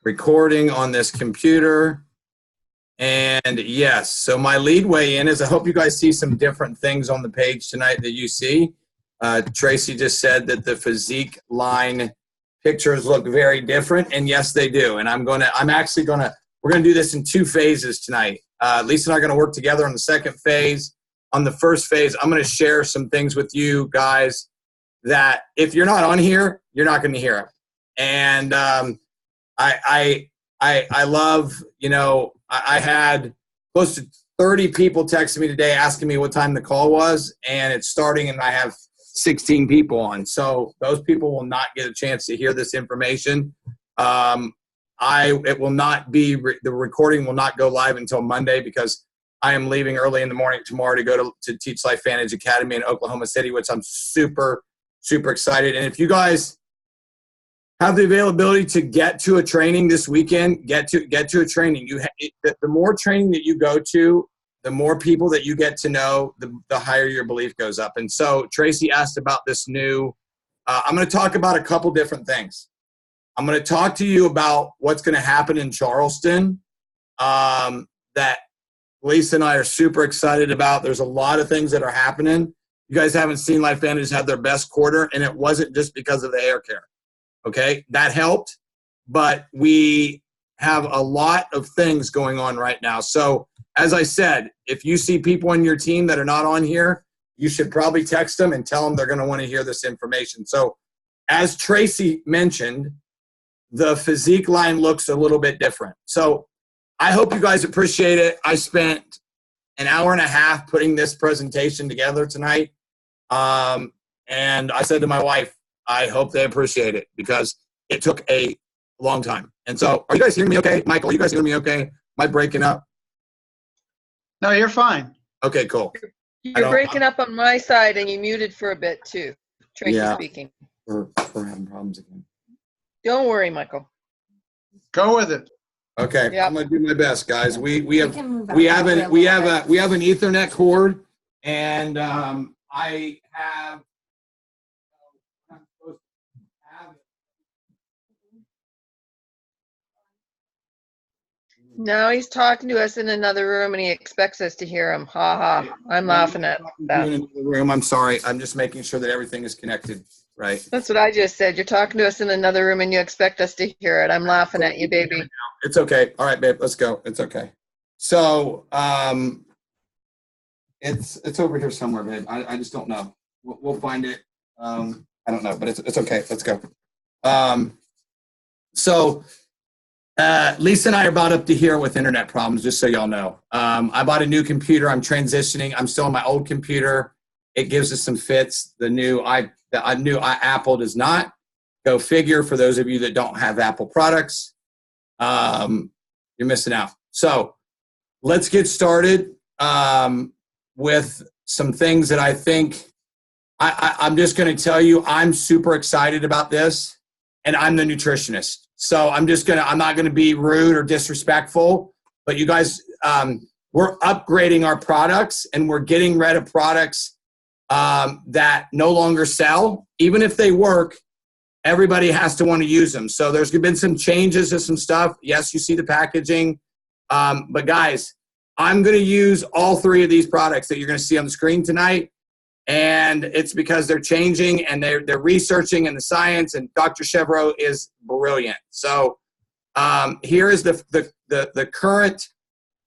recording on this computer. And yes, so my lead way in is I hope you guys see some different things on the page tonight that you see. Tracy just said that the PHysiq line pictures look very different, and yes, they do. And we're gonna do this in 2 phases tonight. Lisa and I are gonna work together on the second phase. On the first phase, I'm gonna share some things with you guys that if you're not on here, you're not gonna hear it. And I love, you know, I had close to 30 people texting me today asking me what time the call was, and it's starting, and I have 16 people on. So those people will not get a chance to hear this information. It will not be, the recording will not go live until Monday because I am leaving early in the morning tomorrow to go to Teach Life Vantage Academy in Oklahoma City, which I'm super, super excited. And if you guys have the availability to get to a training this weekend, get to a training. The more training that you go to, the more people that you get to know, the higher your belief goes up. And so Tracy asked about this new, I'm going to talk about a couple different things. I'm going to talk to you about what's going to happen in Charleston that Lisa and I are super excited about. There's a lot of things that are happening. You guys haven't seen Life Vantage have their best quarter, and it wasn't just because of the hair care. Okay, that helped, but we have a lot of things going on right now. So as I said, if you see people on your team that are not on here, you should probably text them and tell them they're going to want to hear this information. So as Tracy mentioned, the PHysiq line looks a little bit different. So I hope you guys appreciate it. I spent an hour and a half putting this presentation together tonight. And I said to my wife, I hope they appreciate it because it took a long time. And so, are you guys hearing me okay? Michael, are you guys hearing me okay? Am I breaking up? No, you're fine. Okay, cool. You're breaking up on my side, and you muted for a bit too. Tracy speaking. We're having problems again. Don't worry, Michael. Go with it. Okay, Yep. I'm gonna do my best, guys. We have an Ethernet cord, and I have. No, he's talking to us in another room, and he expects us to hear him. Ha ha! I'm laughing at that. In another room. I'm sorry. I'm just making sure that everything is connected. Right. That's what I just said. You're talking to us in another room, and you expect us to hear it. I'm laughing at you, baby. It's okay. All right, babe. Let's go. It's okay. So, it's over here somewhere, babe. I just don't know. We'll find it. I don't know, but it's okay. Let's go. So, Lisa and I are about up to here with internet problems, just so y'all know. I bought a new computer. I'm transitioning. I'm still on my old computer. It gives us some fits. The new Apple does not. Go figure. For those of you that don't have Apple products, you're missing out. So let's get started with some things that I think I'm just going to tell you. I'm super excited about this, and I'm the nutritionist. So I'm not going to be rude or disrespectful, but you guys, we're upgrading our products, and we're getting rid of products that no longer sell. Even if they work, everybody has to want to use them. So there's been some changes to some stuff. Yes, you see the packaging. But guys, I'm going to use all 3 of these products that you're going to see on the screen tonight. And it's because they're changing, and they're researching in the science, and Dr. Chevreau is brilliant. So here is the current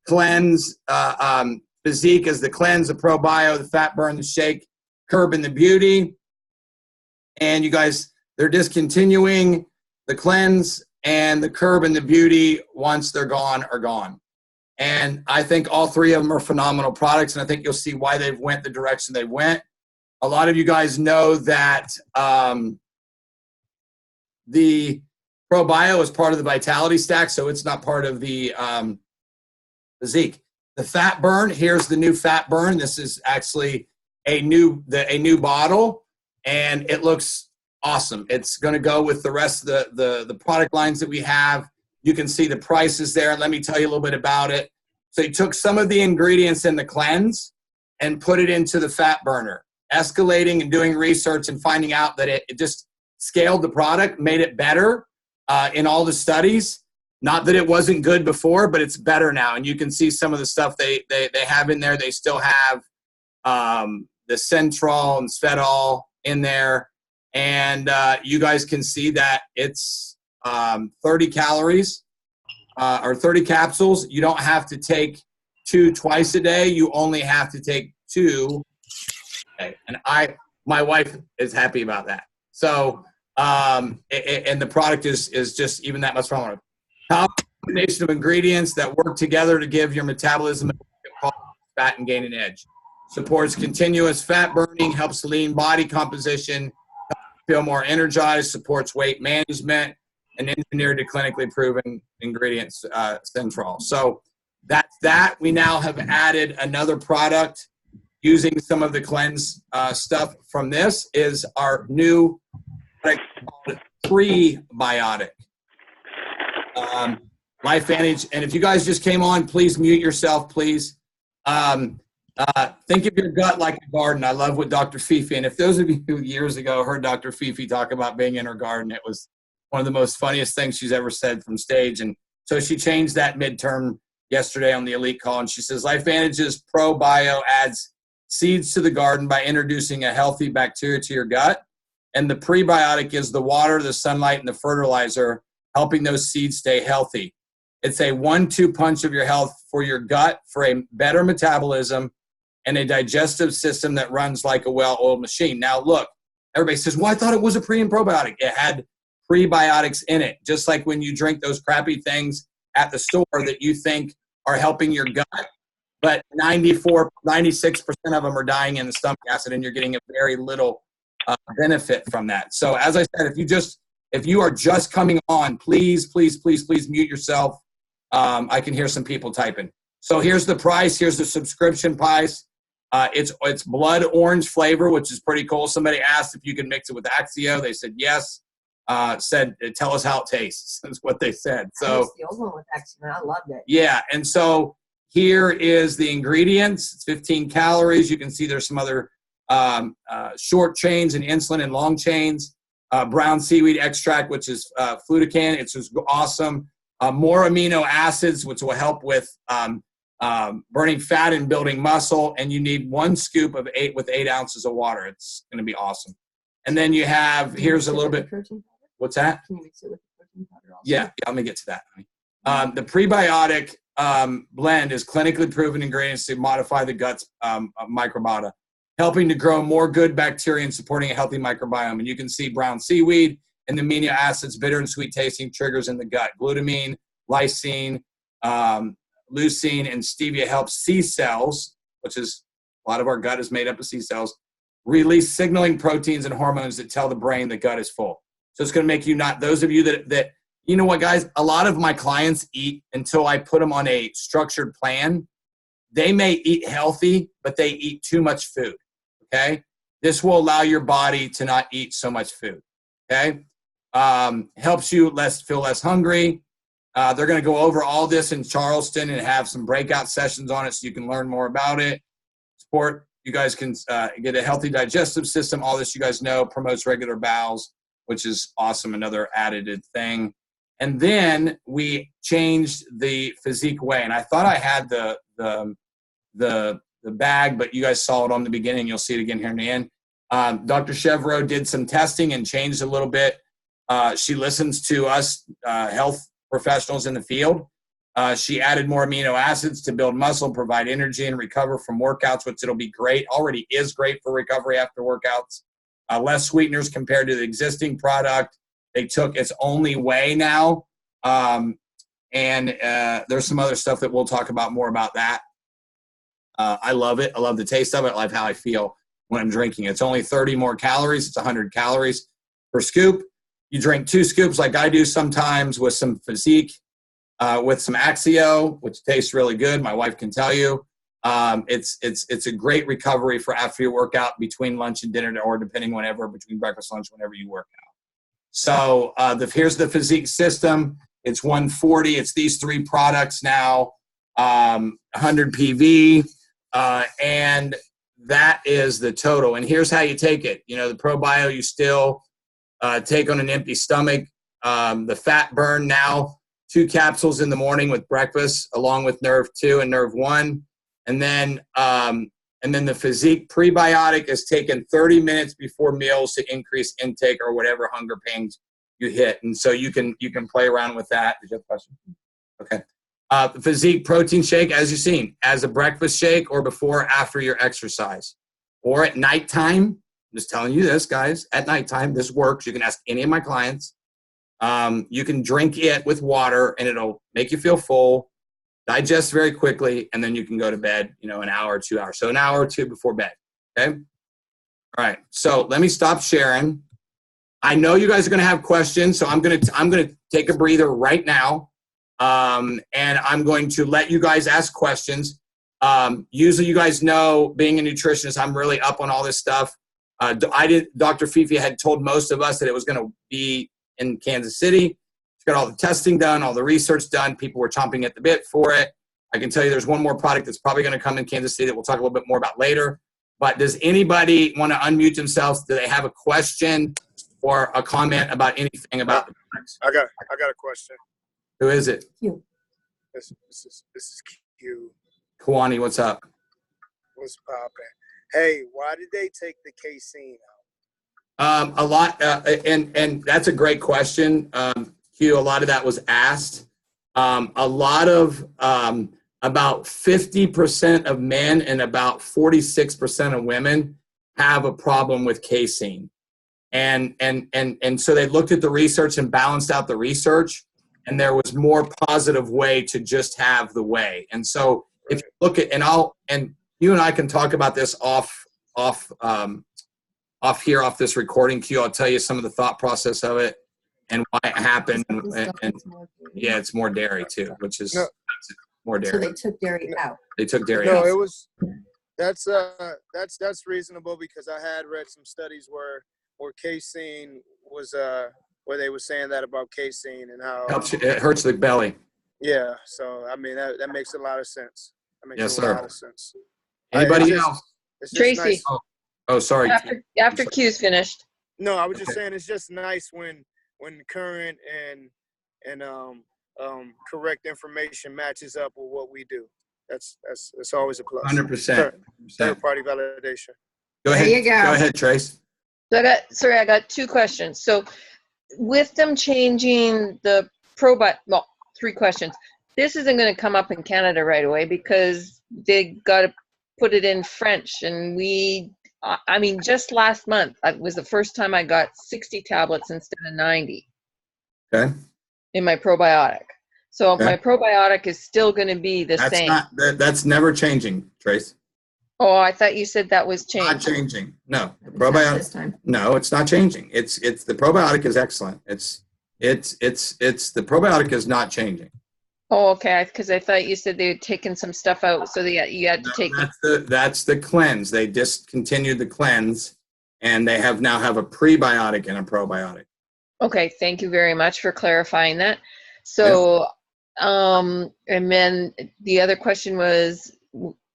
cleanse. PHysiq is the cleanse, the probio, the fat burn, the shake, curb, and the beauty. And you guys, they're discontinuing the cleanse and the curb and the beauty. Once they're gone, are gone. And I think all 3 of them are phenomenal products, and I think you'll see why they've went the direction they went. A lot of you guys know that the probio is part of the Vitality Stack, so it's not part of the PHysiq. The fat burn, here's the new fat burn. This is actually a new bottle, and it looks awesome. It's going to go with the rest of the product lines that we have. You can see the prices there. Let me tell you a little bit about it. So you took some of the ingredients in the cleanse and put it into the fat burner, escalating and doing research and finding out that it just scaled the product, made it better in all the studies. Not that it wasn't good before, but it's better now. And you can see some of the stuff they have in there. They still have the Central and Svedol in there. And you guys can see that it's 30 calories or 30 capsules. You don't have to take 2 twice a day. You only have to take 2. Okay. And my wife is happy about that. So, and the product is just even that much stronger. Combination of ingredients that work together to give your metabolism fat and gain an edge. Supports continuous fat burning, helps lean body composition, feel more energized, supports weight management, and engineered to clinically proven ingredients, Central. So that's that. We now have added another product using some of the cleanse stuff from this is our new product called Prebiotic. LifeVantage. And if you guys just came on, please mute yourself, please. Think of your gut like a garden. I love what Dr. Fifi, and if those of you who years ago heard Dr. Fifi talk about being in her garden, it was one of the most funniest things she's ever said from stage. And so she changed that midterm yesterday on the Elite call, and she says, LifeVantage's ProBio adds seeds to the garden by introducing a healthy bacteria to your gut. And the prebiotic is the water, the sunlight, and the fertilizer, helping those seeds stay healthy. It's a 1-2 punch of your health for your gut, for a better metabolism, and a digestive system that runs like a well-oiled machine. Now, look, everybody says, well, I thought it was a pre and probiotic. It had prebiotics in it, just like when you drink those crappy things at the store that you think are helping your gut, but 96% of them are dying in the stomach acid, and you're getting a very little benefit from that. So as I said, if you are just coming on, please mute yourself. I can hear some people typing. So here's the price. Here's the subscription price. It's blood orange flavor, which is pretty cool. Somebody asked if you could mix it with Axio. They said yes. Said, tell us how it tastes. That's what they said. So it's the old one with Axio. I loved it. Yeah, and so here is the ingredients. It's 15 calories. You can see there's some other short chains and insulin and long chains. Brown seaweed extract, which is fluticin. It's just awesome. More amino acids, which will help with burning fat and building muscle. And you need 1 scoop of 8 ounces of water. It's going to be awesome. And then you have, here's a little bit. What's that? Can you mix it with the protein powder also? Yeah, let me get to that. The prebiotic blend is clinically proven ingredients to modify the gut's microbiota, helping to grow more good bacteria and supporting a healthy microbiome. And you can see brown seaweed and the amino acids, bitter and sweet tasting triggers in the gut. Glutamine, lysine, leucine, and stevia help C cells, which is a lot of our gut is made up of C cells, release signaling proteins and hormones that tell the brain the gut is full. So it's going to make you not, those of you that, you know what, guys, a lot of my clients eat until I put them on a structured plan. They may eat healthy, but they eat too much food, okay? This will allow your body to not eat so much food, okay? Helps you feel less hungry. They're going to go over all this in Charleston and have some breakout sessions on it so you can learn more about it. Support, you guys can get a healthy digestive system. All this you guys know, promotes regular bowels, which is awesome, another added thing. And then we changed the PHysiq Whey. And I thought I had the bag, but you guys saw it on the beginning. You'll see it again here in the end. Dr. Chevreau did some testing and changed a little bit. She listens to us health professionals in the field. She added more amino acids to build muscle, provide energy, and recover from workouts, which it'll be great. Already is great for recovery after workouts. Less sweeteners compared to the existing product. They took its only whey now. And there's some other stuff that we'll talk about more about that. I love it. I love the taste of it. I love how I feel when I'm drinking it. It's only 30 more calories. It's 100 calories per scoop. You drink 2 scoops like I do sometimes with some PHysiq, with some Axio, which tastes really good. My wife can tell you. It's a great recovery for after your workout, between lunch and dinner, or depending whenever, between breakfast and lunch, whenever you work out. So here's the PHysiq system. It's 140. It's these 3 products now, 100 PV, and that is the total. And here's how you take it. You know, the ProBio you still take on an empty stomach. The fat burn now 2 capsules in the morning with breakfast, along with Nerve 2 and Nerve 1. And then the PHysiq prebiotic is taken 30 minutes before meals to increase intake or whatever hunger pains you hit. And so you can play around with that. Did you have a question? Okay. The PHysiq protein shake, as you've seen, as a breakfast shake or before or after your exercise. Or at nighttime, I'm just telling you this, guys, at nighttime, this works. You can ask any of my clients. You can drink it with water and it'll make you feel full, digest very quickly, and then you can go to bed, an hour or 2 hours. So an hour or 2 before bed, okay? All right, so let me stop sharing. I know you guys are gonna have questions, so I'm gonna take a breather right now, and I'm going to let you guys ask questions. Usually you guys know, being a nutritionist, I'm really up on all this stuff. Dr. Fifi had told most of us that it was gonna be in Kansas City. Got all the testing done, all the research done. People were chomping at the bit for it. I can tell you there's one more product that's probably going to come in Kansas City that we'll talk a little bit more about later. But does anybody want to unmute themselves? Do they have a question or a comment about anything about the products? I got a question. Who is it? You. This is Q. Kawani, what's up? What's poppin'? Hey, why did they take the casein out? A lot, and that's a great question. Q, a lot of that was asked. A lot of about 50% of men and about 46% of women have a problem with casein. And so they looked at the research and balanced out the research, and there was more positive way to just have the whey. And so if you look at, and you and I can talk about this off this recording, Q. I'll tell you some of the thought process of it and why it happened. And yeah, it's more dairy too, which is more dairy. So they took dairy out. They took dairy No, out. it was that's reasonable because I had read some studies where casein was where they were saying that about casein and how It hurts the belly. yeah. So I mean that makes a lot of sense. That makes Yes, a sir. lot of sense. Anybody else? It's just Tracy. nice. Oh, sorry. After Q's finished. No, I was just saying it's just nice when current and correct information matches up with what we do. That's always a plus. 100%. Third party validation. Go ahead. There you go. Go ahead, Trace. So I got 2 questions. So with them changing the well, 3 questions. This isn't going to come up in Canada right away because they got to put it in French, and I mean, just last month, it was the first time I got 60 tablets instead of 90 Okay. in my probiotic. So Okay. my probiotic is still going to be the same. That's never changing, Trace. Oh, I thought you said that was changed. Not changing. No. The It's not probiotic. this time. No, it's not changing. It's the probiotic is excellent. It's the probiotic is not changing. Oh, okay. Because I thought you said they had taken some stuff out, so you had to take. That's the cleanse. They discontinued the cleanse, and they now have a prebiotic and a probiotic. Okay, thank you very much for clarifying that. So, and then the other question was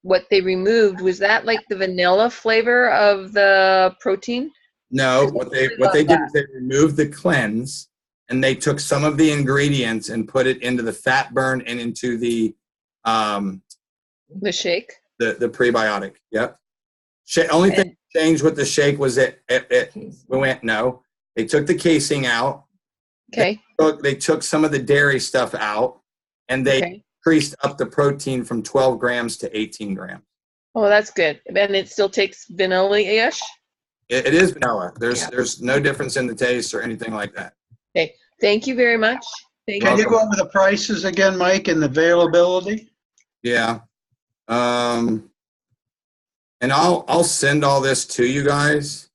what they removed. Was that like the vanilla flavor of the protein? No, what they did is they removed the cleanse, and they took some of the ingredients and put it into the fat burn and into the shake. The prebiotic. Yep. Only thing changed with the shake was they took the casing out. Okay. They took some of the dairy stuff out, and they increased up the protein from 12 grams to 18 grams. Oh, that's good. And it still takes vanilla-ish? It is vanilla. There's no difference in the taste or anything like that. Okay. Thank you very much. Can you go over the prices again, Mike, and the availability? Yeah. And I'll send all this to you guys.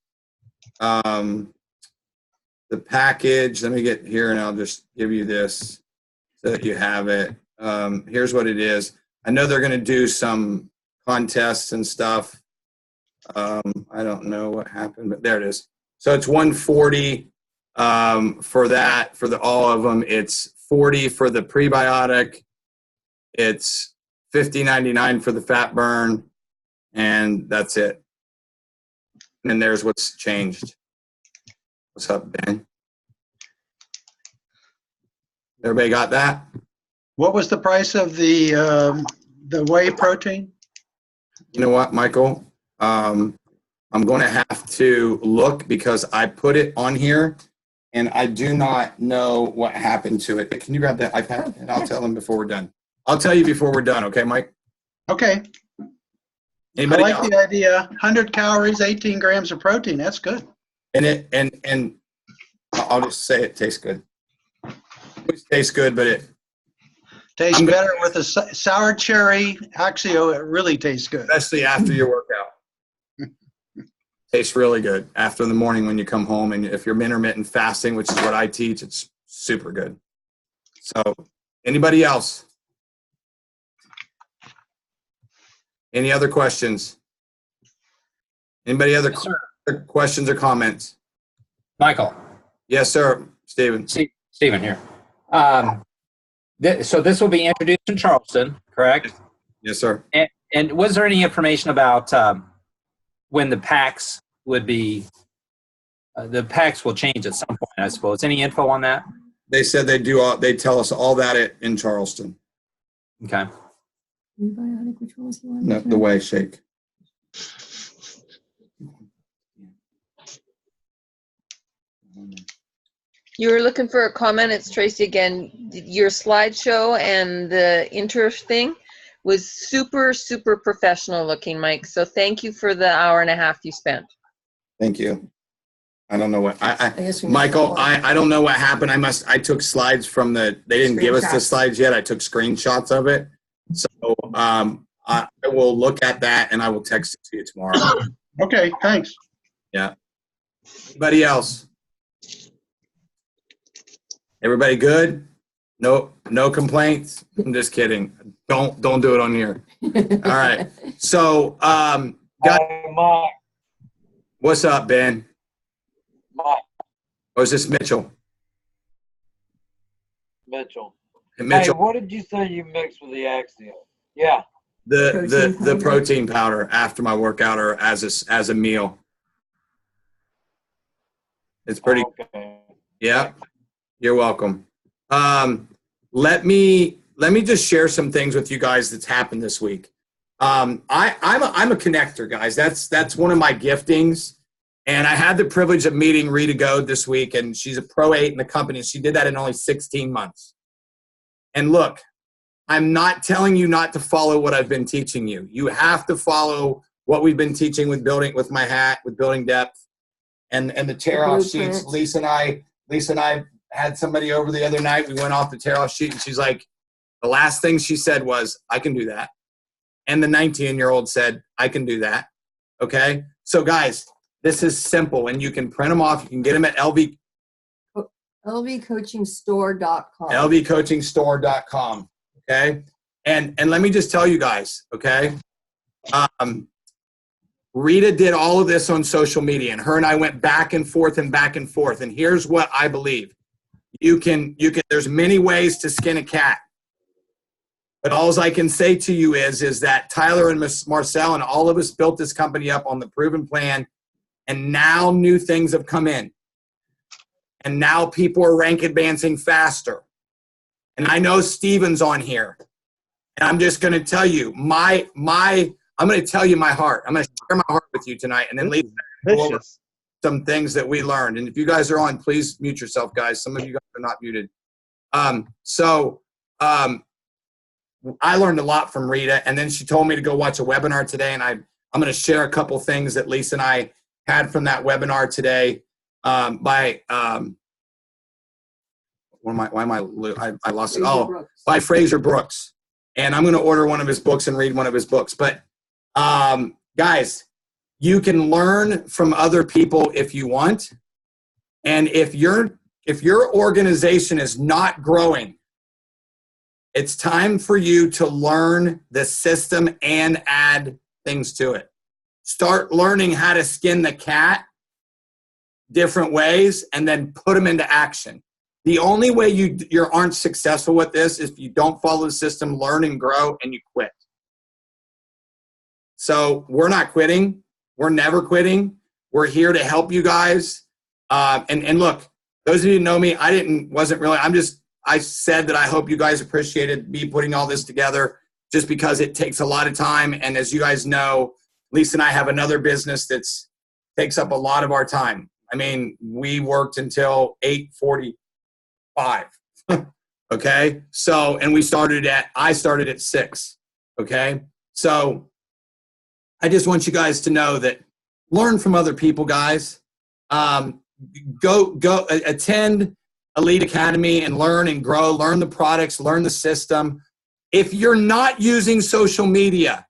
The package, let me get here and I'll just give you this so that you have it. Here's what it is. I know they're going to do some contests and stuff. I don't know what happened, but there it is. So it's $140 for that, for all of them. It's $40 for the prebiotic. It's $50.99 for the fat burn, and that's it. And there's what's changed. What's up, Ben? Everybody got that? What was the price of the whey protein? You know what, Michael? I'm going to have to look because I put it on here and I do not know what happened to it. Can you grab that iPad? And I'll tell them before we're done. I'll tell you before we're done. Okay, Mike? Okay. Anybody I like else? the idea. 100 calories, 18 grams of protein. That's good. And I'll just say it tastes good. It always tastes good, but Tastes I'm gonna- better with a sour cherry Axio. It really tastes good. especially after your workout. Tastes really good after in the morning when you come home. And if you're intermittent fasting, which is what I teach, it's super good. So anybody else? Any other questions? Anybody other Yes, sir. questions or comments? Michael, Yes, sir. Steven. Stephen here. So this will be introduced in Charleston, correct? Yes, sir. And was there any information about when the packs would be? The packs will change at some point, I suppose. Any info on that? They said they tell us all that in Charleston. Okay. No, the way shake. You were looking for a comment. It's Tracy again. Your slideshow and the inter thing was super, super professional looking, Mike. So thank you for the hour and a half you spent. Thank you. I don't know what guess we Michael, missed I don't know what happened. I took slides from they didn't give us the Screenshots. slides yet. I took screenshots of it. So I will look at that and I will text it to you tomorrow. Okay, thanks. Anybody else? Everybody good? No complaints? I'm just kidding. Don't do it on here. All right. So guys, Mike, what's up, Ben? Mike Or is this Mitchell? Mitchell. Mitchell, Hey, what did you say you mixed with the Axio? Yeah. the protein powder after my workout or as a meal. It's pretty. Okay. Yeah, you're welcome. Let me just share some things with you guys that's happened this week. I'm a connector, guys. That's one of my giftings. And I had the privilege of meeting Rita Goad this week, and she's a Pro 8 in the company. She did that in only 16 months. And look, I'm not telling you not to follow what I've been teaching you. You have to follow what we've been teaching with building with my hat, with building depth, and the tear-off sheets. Lisa and I had somebody over the other night. We went off the tear-off sheet, and she's like, the last thing she said was, I can do that. And the 19-year-old said, I can do that. Okay? So, guys, this is simple, and you can print them off. You can get them at LVcoachingstore.com. lvcoachingstore.com. Okay? And let me just tell you guys, okay? Rita did all of this on social media, and her and I went back and forth and back and forth. And here's what I believe. You can there's many ways to skin a cat. But all I can say to you is that Tyler and Marcel and all of us built this company up on the proven plan, and now new things have come in. And now people are rank advancing faster. And I know Steven's on here. And I'm just going to tell you I'm going to tell you my heart. I'm going to share my heart with you tonight, and then leave some things that we learned. And if you guys are on, please mute yourself, guys. Some of you guys are not muted. I learned a lot from Rita, and then she told me to go watch a webinar today, and I'm going to share a couple things that Lisa and I had from that webinar today by by Fraser Brooks. And I'm going to order one of his books and read one of his books. But guys, you can learn from other people if you want. And if your organization is not growing, it's time for you to learn the system and add things to it. Start learning how to skin the cat different ways and then put them into action. The only way you aren't successful with this is if you don't follow the system, learn and grow, and you quit. So we're not quitting. We're never quitting. We're here to help you guys. And look, those of you who know me, I said that I hope you guys appreciated me putting all this together, just because it takes a lot of time. And as you guys know, Lisa and I have another business that's takes up a lot of our time. I mean, we worked until 8:45. Okay. So, and I started at 6. Okay. So I just want you guys to know that learn from other people, guys. Go attend Elite Academy and learn and grow, learn the products, learn the system. If you're not using social media,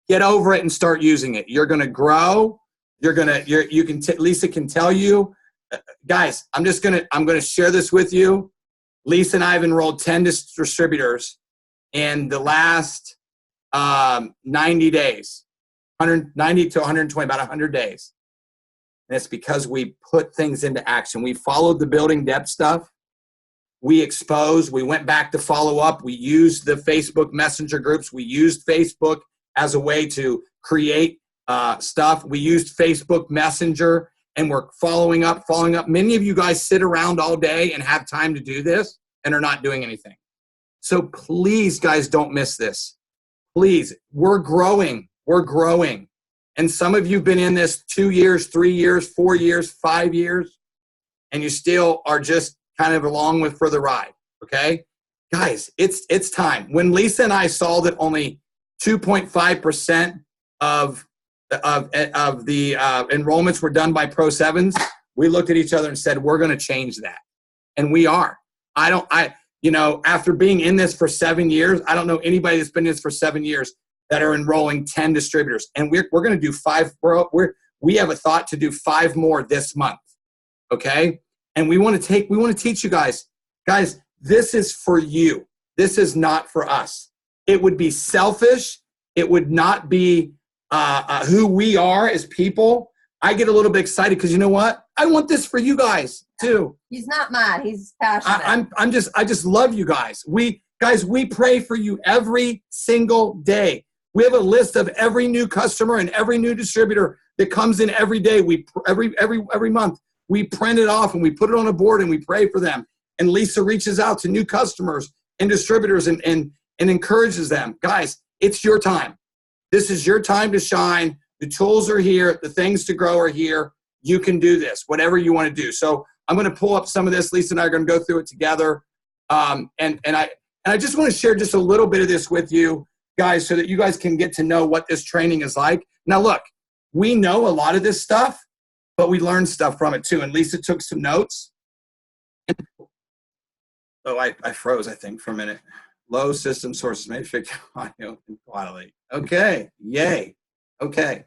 get over it and start using it. You're going to grow. Lisa can tell you, guys, I'm going to share this with you. Lisa and I have enrolled 10 distributors in the last 90 days, 190 to 120, about 100 days. And it's because we put things into action. We followed the building depth stuff. We exposed. We went back to follow up. We used the Facebook Messenger groups. We used Facebook as a way to create stuff. We used Facebook Messenger, and we're following up. Many of you guys sit around all day and have time to do this and are not doing anything. So please, guys, don't miss this. Please, we're growing. We're growing. And some of you have been in this 2 years, 3 years, 4 years, 5 years, and you still are just kind of along for the ride, okay? Guys, it's time. When Lisa and I saw that only 2.5% of the enrollments were done by Pro 7s, we looked at each other and said, we're going to change that. And we are. After being in this for 7 years, I don't know anybody that's been in this for 7 years that are enrolling 10 distributors. And we're going to do 5. We have a thought to do 5 more this month. Okay. And we want to teach you guys, this is for you. This is not for us. It would be selfish. It would not be who we are as people. I get a little bit excited because you know what? I want this for you guys too. He's not mad. He's passionate. I just love you guys. We pray for you every single day. We have a list of every new customer and every new distributor that comes in every day. Every month we print it off and we put it on a board and we pray for them. And Lisa reaches out to new customers and distributors and encourages them. Guys, it's your time. This is your time to shine. The tools are here. The things to grow are here. You can do this, whatever you want to do. So I'm going to pull up some of this. Lisa and I are going to go through it together. And I just want to share just a little bit of this with you guys so that you guys can get to know what this training is like. Now, look, we know a lot of this stuff, but we learned stuff from it too. And Lisa took some notes. Oh, I froze, I think, for a minute. Low system sources may fix audio and quality. Okay, yay. Okay.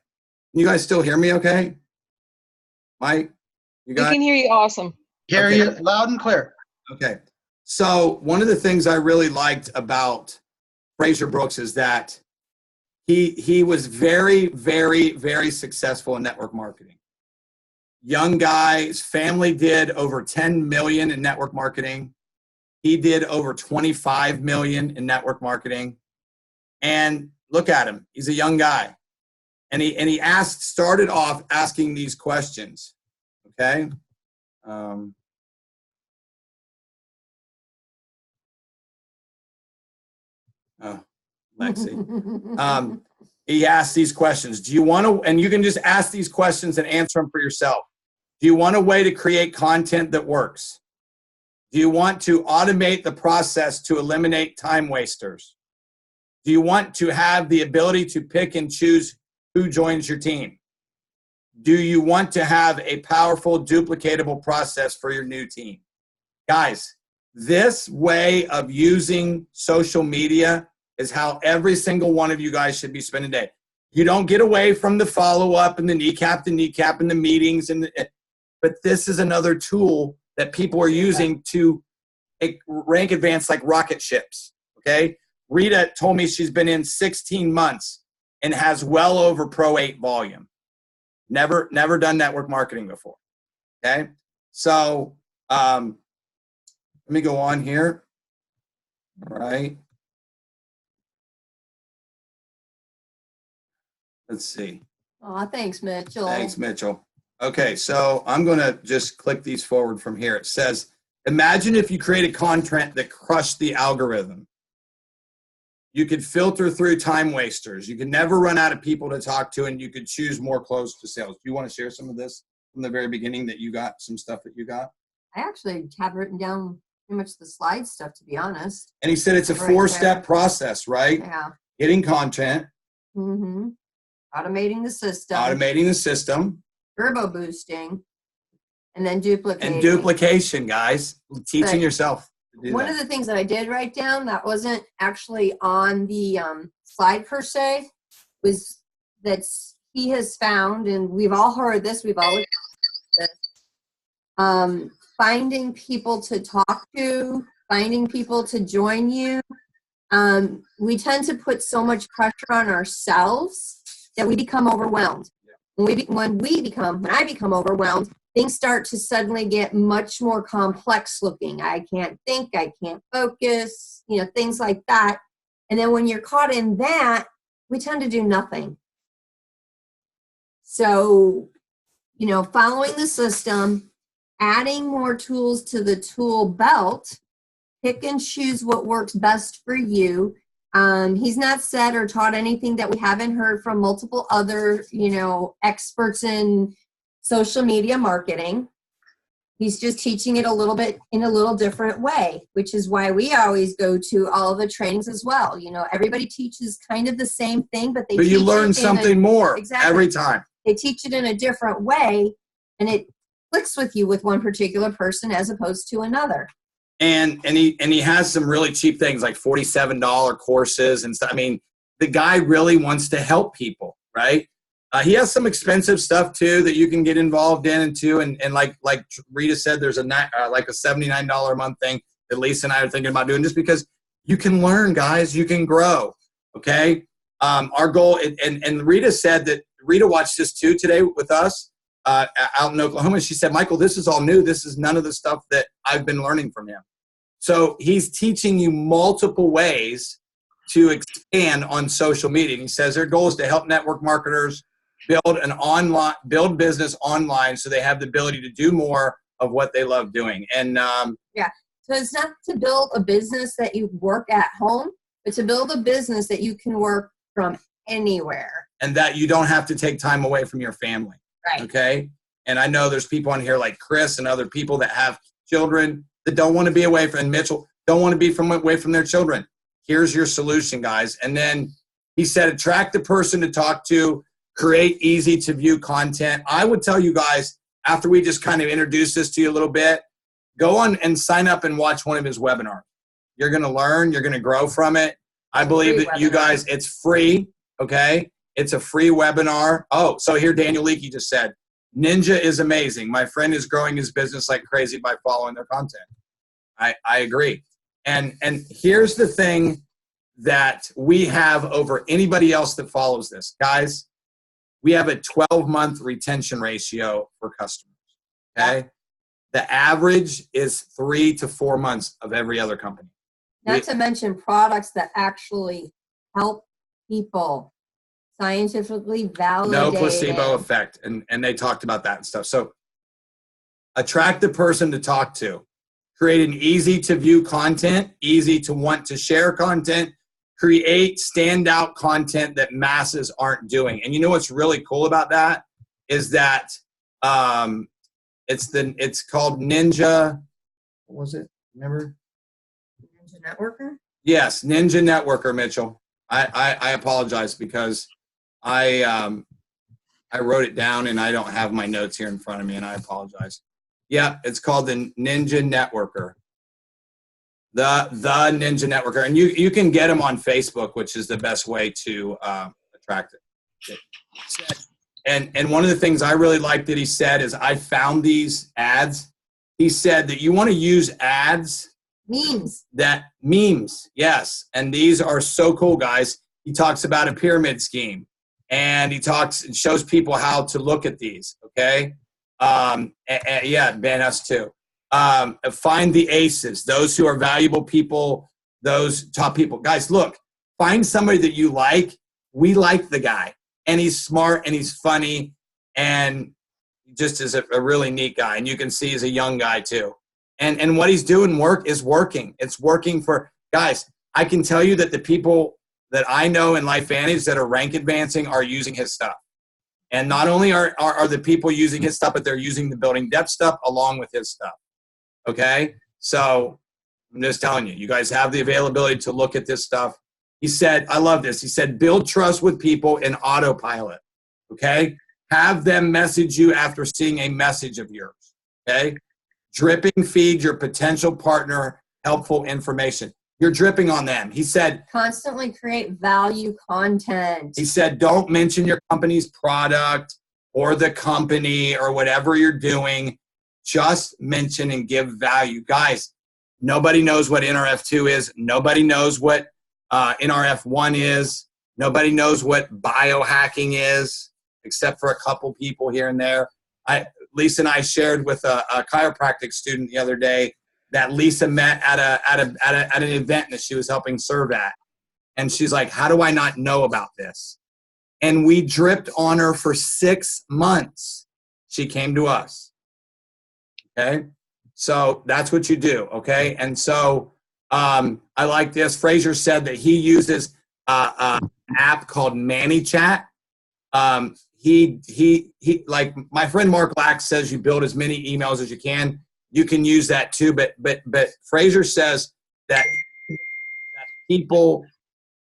You guys still hear me okay? Mike, you guys? We can hear you awesome. Hear you loud and clear. Okay. So one of the things I really liked about Fraser Brooks is that he was very, very, very successful in network marketing. Young guy, his family did over 10 million in network marketing. He did over 25 million in network marketing. And look at him. He's a young guy. And he started off asking these questions. Okay. Lexi. He asked these questions. Do you want to, and you can just ask these questions and answer them for yourself. Do you want a way to create content that works? Do you want to automate the process to eliminate time wasters? Do you want to have the ability to pick and choose who joins your team? Do you want to have a powerful, duplicatable process for your new team? Guys, this way of using social media is how every single one of you guys should be spending the day. You don't get away from the follow-up and the kneecap and the meetings, but this is another tool that people are using to rank advance like rocket ships, okay? Rita told me she's been in 16 months and has well over Pro 8 volume. Never done network marketing before, okay? So let me go on here, all right? Let's see. Aw, thanks, Mitchell. Thanks, Mitchell. Okay, so I'm going to just click these forward from here. It says, Imagine if you created content that crushed the algorithm. You could filter through time wasters. You could never run out of people to talk to, and you could choose more close to sales. Do you want to share some of this from the very beginning that you got, some stuff that you got? I actually have written down pretty much the slide stuff, to be honest. And he said it's a Right 4-step there. process, right? Yeah. Getting content, Mm-hmm. Automating the system. Turbo boosting. And then duplicating. and duplication, guys. Teaching But yourself to do one that. of the things that I did write down that wasn't actually on the slide per se was that he has found, and we've all heard this, we've all experienced this, finding people to talk to, finding people to join you. We tend to put so much pressure on ourselves that we become overwhelmed. When I become overwhelmed, things start to suddenly get much more complex looking. I can't think, I can't focus, things like that. And then when you're caught in that, we tend to do nothing. So, following the system, adding more tools to the tool belt, pick and choose what works best for you. He's not said or taught anything that we haven't heard from multiple other, experts in social media marketing. He's just teaching it a little bit in a little different way, which is why we always go to all of the trainings as well. Everybody teaches kind of the same thing, but you learn something more every time. They teach it in a different way, and it clicks with you with one particular person as opposed to another. And he has some really cheap things like $47 courses and stuff. I mean, the guy really wants to help people, right? He has some expensive stuff too that you can get involved in and like Rita said, there's like a $79 a month thing that Lisa and I are thinking about doing, just because you can learn, guys, you can grow. Okay. Our goal, and Rita said that Rita watched this too today with us out in Oklahoma. She said, Michael, this is all new. This is none of the stuff that I've been learning from him. So he's teaching you multiple ways to expand on social media. And he says their goal is to help network marketers build business online so they have the ability to do more of what they love doing. And so it's not to build a business that you work at home, but to build a business that you can work from anywhere. And that you don't have to take time away from your family. Right. Okay. And I know there's people on here like Chris and other people that have children that don't want to be away from, and Mitchell, don't want to be away from their children. Here's your solution, guys. And then he said, attract the person to talk to, create easy to view content. I would tell you guys, after we just kind of introduce this to you a little bit, go on and sign up and watch one of his webinars. You're going to learn, you're going to grow from it. I believe that you guys, it's free. Okay. It's a free webinar. Oh, so here Daniel Leakey just said, Ninja is amazing. My friend is growing his business like crazy by following their content. I agree. And here's the thing that we have over anybody else that follows this. Guys, we have a 12-month retention ratio for customers. Okay? The average is 3 to 4 months of every other company. Not to mention products that actually help people. Scientifically validated. No placebo effect. And they talked about that and stuff. So attract the person to talk to. Create an easy to view content, easy to want to share content. Create standout content that masses aren't doing. And you know what's really cool about that is that it's called Ninja. What was it? Remember? Ninja Networker? Yes, Ninja Networker, Mitchell. I apologize because I wrote it down and I don't have my notes here in front of me, and I apologize. Yeah, it's called the Ninja Networker. The Ninja Networker. And you can get them on Facebook, which is the best way to attract it. And one of the things I really like that he said is, I found these ads. He said that you want to use ads. Memes, yes. And these are so cool, guys. He talks about a pyramid scheme. And he shows people how to look at these, okay? Yeah, Ben, us too. Find the aces, those who are valuable people, those top people. Guys, look, find somebody that you like. We like the guy, and he's smart, and he's funny, and just is a really neat guy. And you can see he's a young guy too. And what he's doing is working. It's working for guys. I can tell you that the people that I know in LifeVantage that are rank advancing are using his stuff. And not only are the people using his stuff, but they're using the building depth stuff along with his stuff. Okay? So I'm just telling you, you guys have the availability to look at this stuff. He said, I love this. He said, build trust with people in autopilot. Okay? Have them message you after seeing a message of yours. Okay? Dripping feed your potential partner helpful information. You're dripping on them. He said, Constantly create value content. he said, don't mention your company's product or the company or whatever you're doing. Just mention and give value. Guys, nobody knows what NRF2 is. Nobody knows what NRF1 is. Nobody knows what biohacking is, except for a couple people here and there. Lisa and I shared with a chiropractic student the other day that Lisa met at an event that she was helping serve at. And she's like, how do I not know about this? And we dripped on her for 6 months. She came to us. Okay? So that's what you do, okay? And so I like this. Fraser said that he uses an app called ManyChat. He like my friend Mark Lack says you build as many emails as you can. You can use that too, but Fraser says that people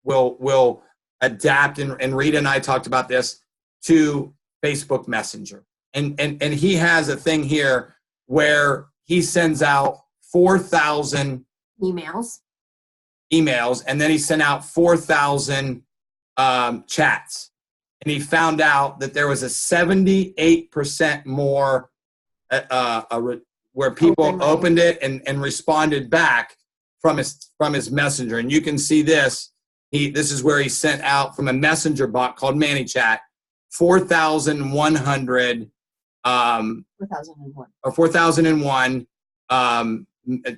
will adapt, and Rita and I talked about this, to Facebook Messenger. And he has a thing here where he sends out 4,000 emails, and then he sent out 4,000 chats. And he found out that there was a 78% more where people opened it and responded back from his messenger. And you can see this. This is where he sent out from a messenger bot called ManyChat 4,100 or 4,001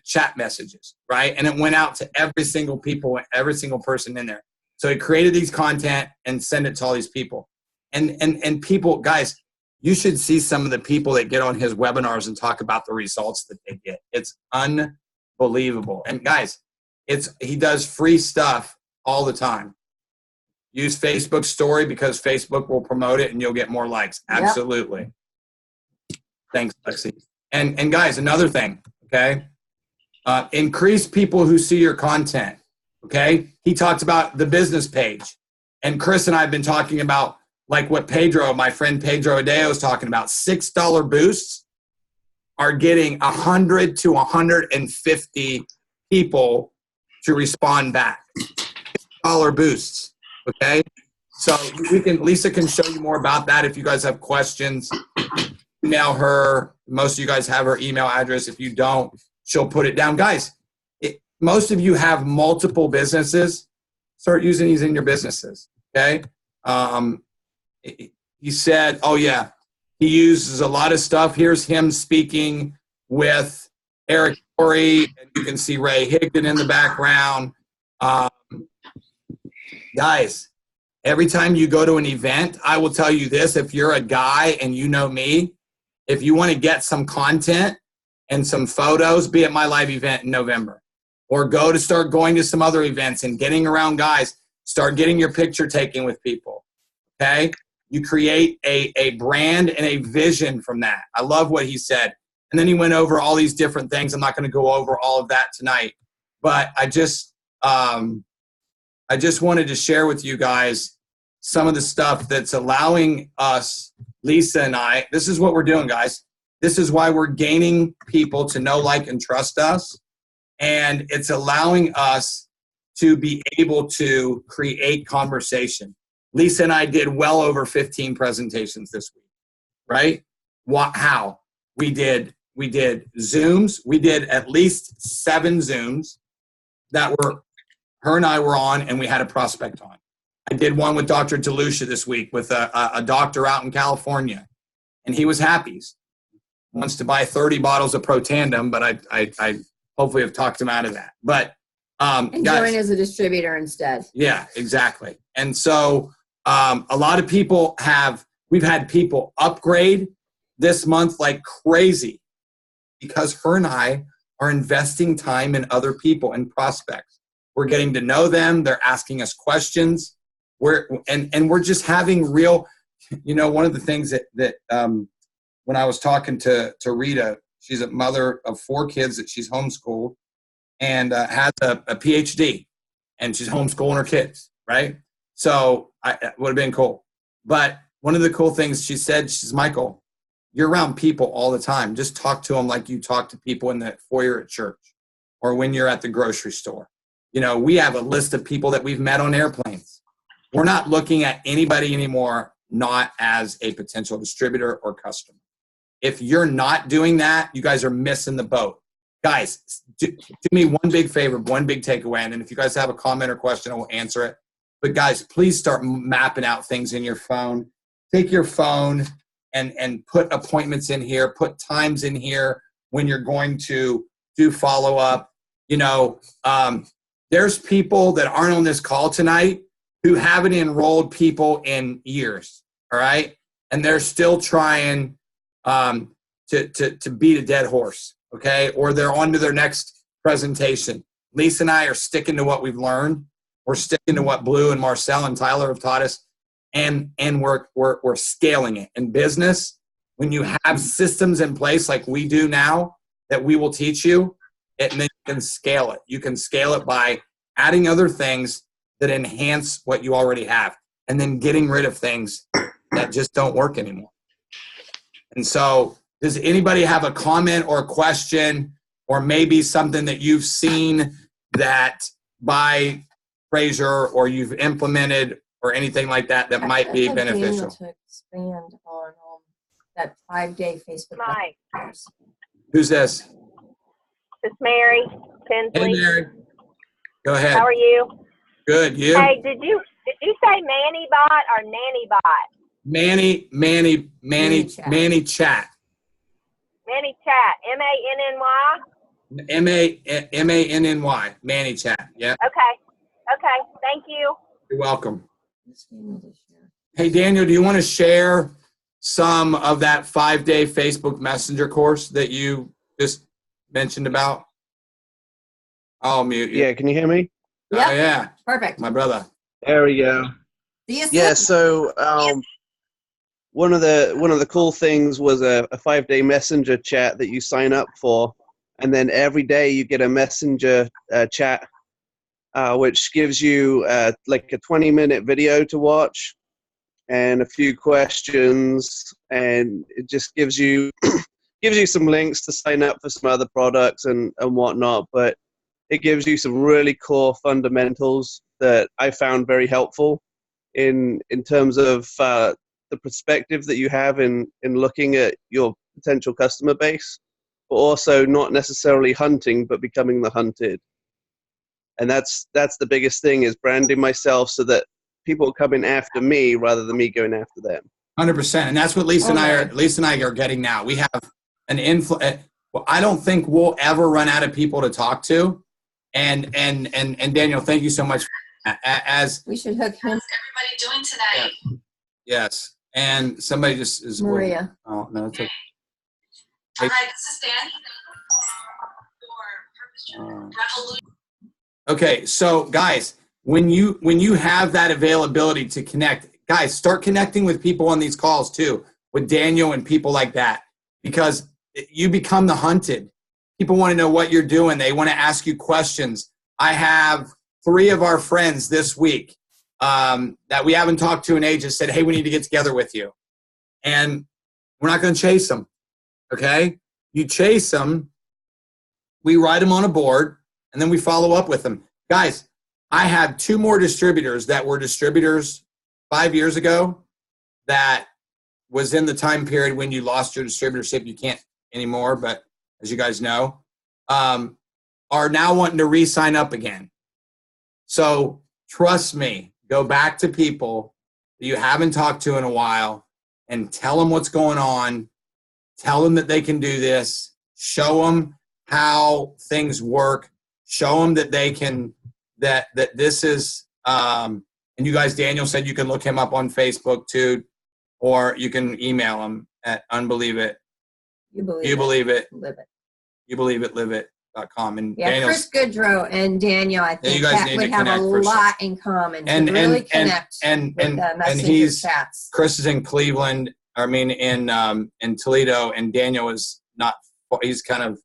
chat messages, right? And it went out to every single person in there. So he created these content and sent it to all these people. And people, guys, you should see some of the people that get on his webinars and talk about the results that they get. It's unbelievable. And guys, he does free stuff all the time. Use Facebook story because Facebook will promote it and you'll get more likes. Absolutely. Yep. Thanks, Lexi. And guys, another thing, okay? Increase people who see your content, okay? He talked about the business page. And Chris and I have been talking about like what my friend Pedro Adeo is talking about. $6 boosts are getting 100 to 150 people to respond back. $6 boosts, okay? So Lisa can show you more about that if you guys have questions. Email her. Most of you guys have her email address. If you don't, she'll put it down. Guys, most of you have multiple businesses. Start using these in your businesses, okay? He said, oh yeah, he uses a lot of stuff. Here's him speaking with Eric Corey, and you can see Ray Higdon in the background. Guys, every time you go to an event, I will tell you this, if you're a guy and you know me, if you want to get some content and some photos, be at my live event in November. Or start going to some other events and getting around guys. Start getting your picture taken with people, okay? You create a brand and a vision from that. I love what he said. And then he went over all these different things. I'm not going to go over all of that tonight. But I just wanted to share with you guys some of the stuff that's allowing us, Lisa and I, this is what we're doing, guys. This is why we're gaining people to know, like, and trust us. And it's allowing us to be able to create conversation. Lisa and I did well over 15 presentations this week, right? How? We did Zooms. We did at least 7 Zooms that her and I were on, and we had a prospect on. I did one with Dr. DeLucia this week with a doctor out in California, and he was happy. He wants to buy 30 bottles of Protandim, but I hopefully have talked him out of that. But and join as a distributor instead. Yeah, exactly. And so a lot of people we've had people upgrade this month like crazy because her and I are investing time in other people and prospects. We're getting to know them. They're asking us questions. We're just having real, one of the things that when I was talking to Rita, she's a mother of 4 kids that she's homeschooled and has a PhD, and she's homeschooling her kids, right? So it would have been cool. But one of the cool things she said, she's, Michael, you're around people all the time. Just talk to them like you talk to people in the foyer at church or when you're at the grocery store. We have a list of people that we've met on airplanes. We're not looking at anybody anymore not as a potential distributor or customer. If you're not doing that, you guys are missing the boat. Guys, do me one big favor, one big takeaway, and then if you guys have a comment or question, I will answer it. But guys, please start mapping out things in your phone. Take your phone and put appointments in here, put times in here when you're going to do follow-up. There's people that aren't on this call tonight who haven't enrolled people in years, all right? And they're still trying to beat a dead horse, okay? Or they're on to their next presentation. Lisa and I are sticking to what we've learned. We're sticking to what Blue and Marcel and Tyler have taught us, and we're scaling it. In business, when you have systems in place like we do now that we will teach you, and then you can scale it. You can scale it by adding other things that enhance what you already have, and then getting rid of things that just don't work anymore. And so, does anybody have a comment or a question, or maybe something that you've seen that by Fraser or you've implemented or anything like that that might be beneficial? To expand on that 5-day Facebook. Mike. Who's this? It's Mary Tinsley. Hey, Mary. Go ahead. How are you? Good. You? Hey, did you say Manny Bot or Nanny Bot? Manny Chat. Manny Chat. MANNY? MANNY. Manny Chat. Yeah. Okay. Thank you. You're welcome. Hey, Daniel, do you want to share some of that 5-day Facebook Messenger course that you just mentioned about? I'll mute you. Yeah, can you hear me? Yep. Oh, yeah. Perfect. My brother. There we go. Yeah, so one of the cool things was a 5-day messenger chat that you sign up for, and then every day you get a messenger chat, which gives you like a 20-minute video to watch and a few questions, and it just gives you some links to sign up for some other products and whatnot, but it gives you some really core fundamentals that I found very helpful in terms of the perspective that you have in looking at your potential customer base, but also not necessarily hunting, but becoming the hunted. And that's the biggest thing, is branding myself so that people are coming after me rather than me going after them. 100%. And that's what Lisa and I are getting now. We have an well, I don't think we'll ever run out of people to talk to. And Daniel, thank you so much. As we should hook him. How's everybody doing today? Yes. And somebody just is Maria. Oh, no, it's okay. All right, this is Dan for Revolution. Okay, so guys, when you have that availability to connect, guys, start connecting with people on these calls too, with Daniel and people like that, because you become the hunted. People want to know what you're doing. They want to ask you questions. I have 3 of our friends this week that we haven't talked to in ages said, hey, we need to get together with you. And we're not going to chase them, okay? You chase them, we write them on a board, and then we follow up with them. Guys, I have 2 more distributors that were distributors 5 years ago that was in the time period when you lost your distributorship. You can't anymore, but as you guys know, are now wanting to re-sign up again. So trust me, go back to people that you haven't talked to in a while and tell them what's going on. Tell them that they can do this. Show them how things work. Show them that they can, that this is, and you guys, Daniel said you can look him up on Facebook too, or you can email him at unbelieve it. You believe it. Live it. You believe it, live it. And Yeah, Daniel's, Chris Goodrow and Daniel, I think you guys that need would to have a connect for sure. lot in common And- to really and- connect and with the messenger he's chats. Chris is in Cleveland. I mean, in Toledo, and Daniel is not. He's kind of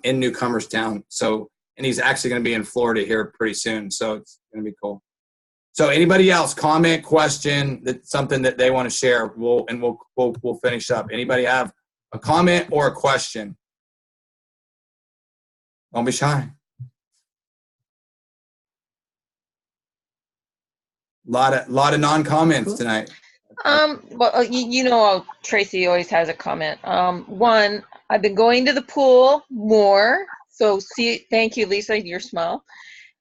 in Newcomerstown. So, and he's actually going to be in Florida here pretty soon. So it's going to be cool. So, anybody else comment, question, that's something that they want to share? We'll finish up. Anybody have a comment or a question? Don't be shy. Lot of non-comments tonight. Well, you know, Tracy always has a comment. One, I've been going to the pool more. So thank you, Lisa, your smile.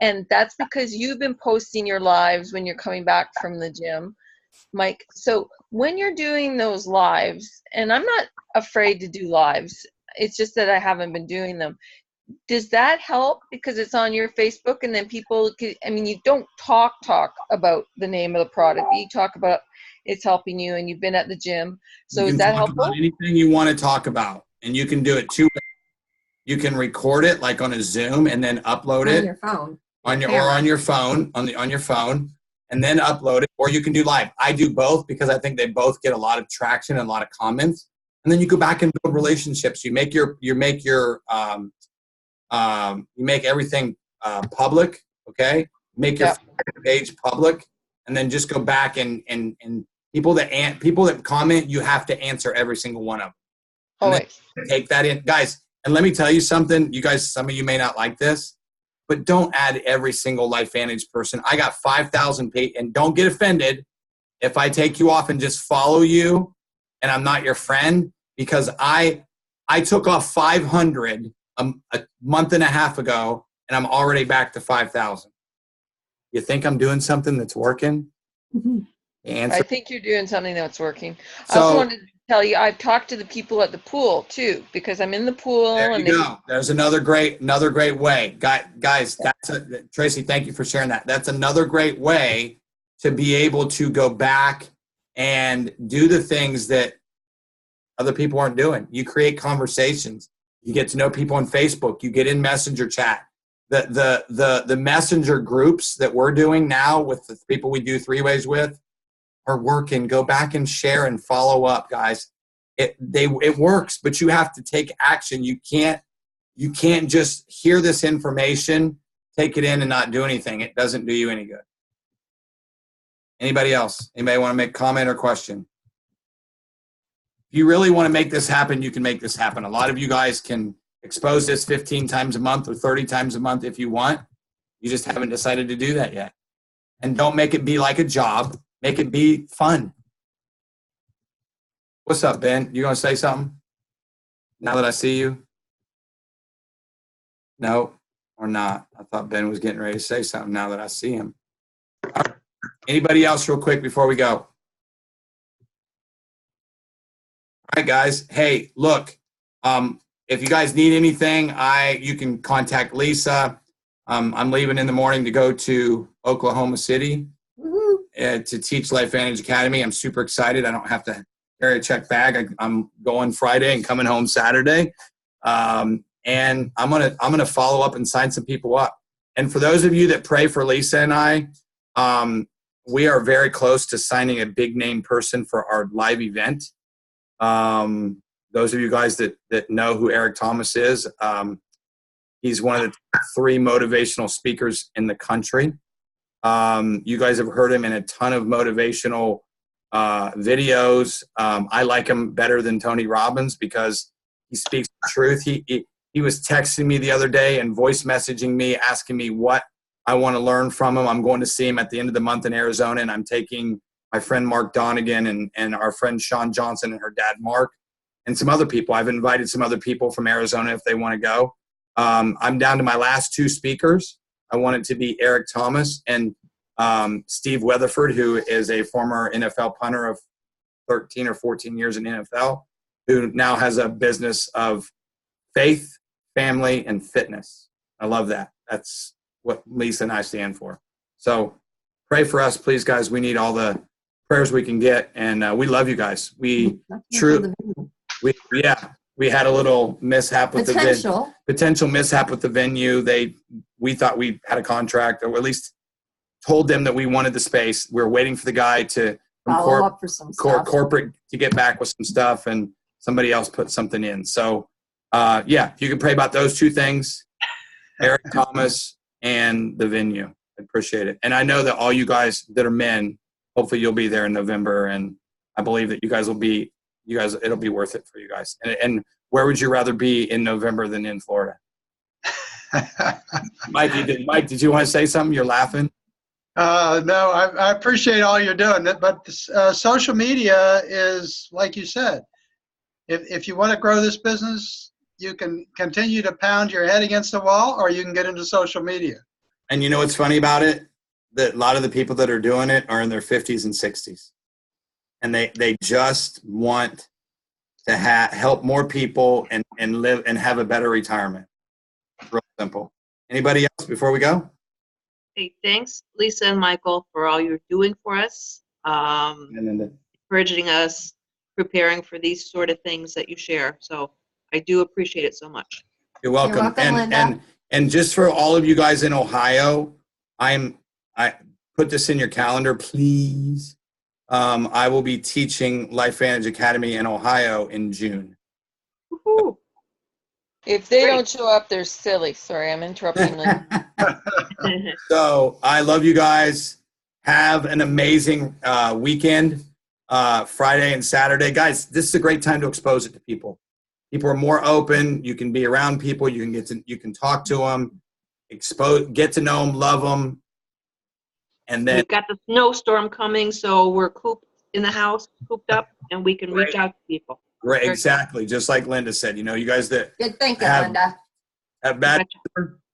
And that's because you've been posting your lives when you're coming back from the gym, Mike. So when you're doing those lives, and I'm not afraid to do lives, it's just that I haven't been doing them. Does that help because it's on your Facebook and then people can, I mean, you don't talk about the name of the product, but you talk about it's helping you and you've been at the gym. So is that helpful? About anything you want to talk about, and you can do it 2 ways. You can record it like on a Zoom and then upload it On your phone. on your phone, on your phone, and then upload it, or you can do live. I do both because I think they both get a lot of traction and a lot of comments. And then you go back and build relationships. You make everything public, okay? Make your page public, and then just go back and people that comment, you have to answer every single one of them. Always. Take that in, guys. And let me tell you something. You guys, some of you may not like this, but don't add every single LifeVantage person. I got 5,000 paid, and don't get offended if I take you off and just follow you, and I'm not your friend, because I took off 500 a month and a half ago, and I'm already back to 5,000. You think I'm doing something that's working? Mm-hmm. I think you're doing something that's working. So, I also wanted to tell you, I've talked to the people at the pool too, because I'm in the pool. There you go. There's another great way. Guys, Tracy, thank you for sharing that. That's another great way to be able to go back and do the things that other people aren't doing. You create conversations. You get to know people on Facebook. You get in Messenger chat. The Messenger groups that we're doing now with the people we do 3-ways with are working. Go back and share and follow up, guys. It works, but you have to take action. You can't just hear this information, take it in, and not do anything. It doesn't do you any good. Anybody else? Anybody want to make a comment or question? If you really want to make this happen, you can make this happen. A lot of you guys can expose this 15 times a month or 30 times a month if you want. You just haven't decided to do that yet. And don't make it be like a job. Make it be fun. What's up, Ben? You going to say something now that I see you? No, or not? I thought Ben was getting ready to say something now that I see him. All right. Anybody else real quick before we go? All right, guys. Hey, look, if you guys need anything, you can contact Lisa. I'm leaving in the morning to go to Oklahoma City to teach LifeVantage Academy. I'm super excited. I don't have to carry a check bag. I'm going Friday and coming home Saturday. And I'm gonna follow up and sign some people up. And for those of you that pray for Lisa and I, we are very close to signing a big name person for our live event. Those of you guys that know who Eric Thomas is, he's one of the 3 motivational speakers in the country. You guys have heard him in a ton of motivational videos. I like him better than Tony Robbins because he speaks the truth. He was texting me the other day and voice messaging me, asking me what I want to learn from him. I'm going to see him at the end of the month in Arizona, and I'm taking my friend Mark Donegan and our friend Sean Johnson and her dad Mark and some other people. I've invited some other people from Arizona if they want to go. I'm down to my last 2 speakers. I want it to be Eric Thomas and Steve Weatherford, who is a former NFL punter of 13 or 14 years in NFL, who now has a business of faith, family, and fitness. I love that. That's what Lisa and I stand for. So pray for us, please, guys. We need all the prayers we can get, and we love you guys. We we had a little mishap with potential mishap with the venue. We thought we had a contract, or at least told them that we wanted the space. We were waiting for the guy to Follow up for some stuff. corporate to get back with some stuff, and somebody else put something in. So, yeah, if you can pray about those two things, Eric Thomas and the venue. I appreciate it. And I know that all you guys that are men, hopefully you'll be there in November, and I believe that it'll be worth it for you guys. And where would you rather be in November than in Florida? Mike, did you want to say something? You're laughing. No, I appreciate all you're doing, but social media is, like you said, if you want to grow this business, you can continue to pound your head against the wall, or you can get into social media. And you know what's funny about it? That a lot of the people that are doing it are in their 50s and 60s. And they just want to help more people and live and have a better retirement. Real simple. Anybody else before we go? Hey, thanks, Lisa and Michael, for all you're doing for us, encouraging us, preparing for these sort of things that you share. So I do appreciate it so much. You're welcome. You're welcome, Linda. And just for all of you guys in Ohio, I put this in your calendar, please. I will be teaching Life Vantage Academy in Ohio in June. Woohoo. If they don't show up, they're silly. Sorry, I'm interrupting. So I love you guys. Have an amazing weekend, Friday and Saturday. Guys, this is a great time to expose it to people. People are more open. You can be around people. You can talk to them, get to know them, love them. And then we've got the snowstorm coming, so we're cooped in the house, cooped up, and we can reach out to people. Right, exactly. Just like Linda said, you guys that Good thinking, Linda. have bad,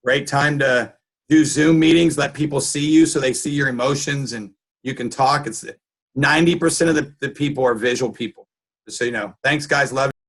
great time to do Zoom meetings, let people see you so they see your emotions and you can talk. It's 90% of the people are visual people. Just so you know. Thanks, guys. Love you.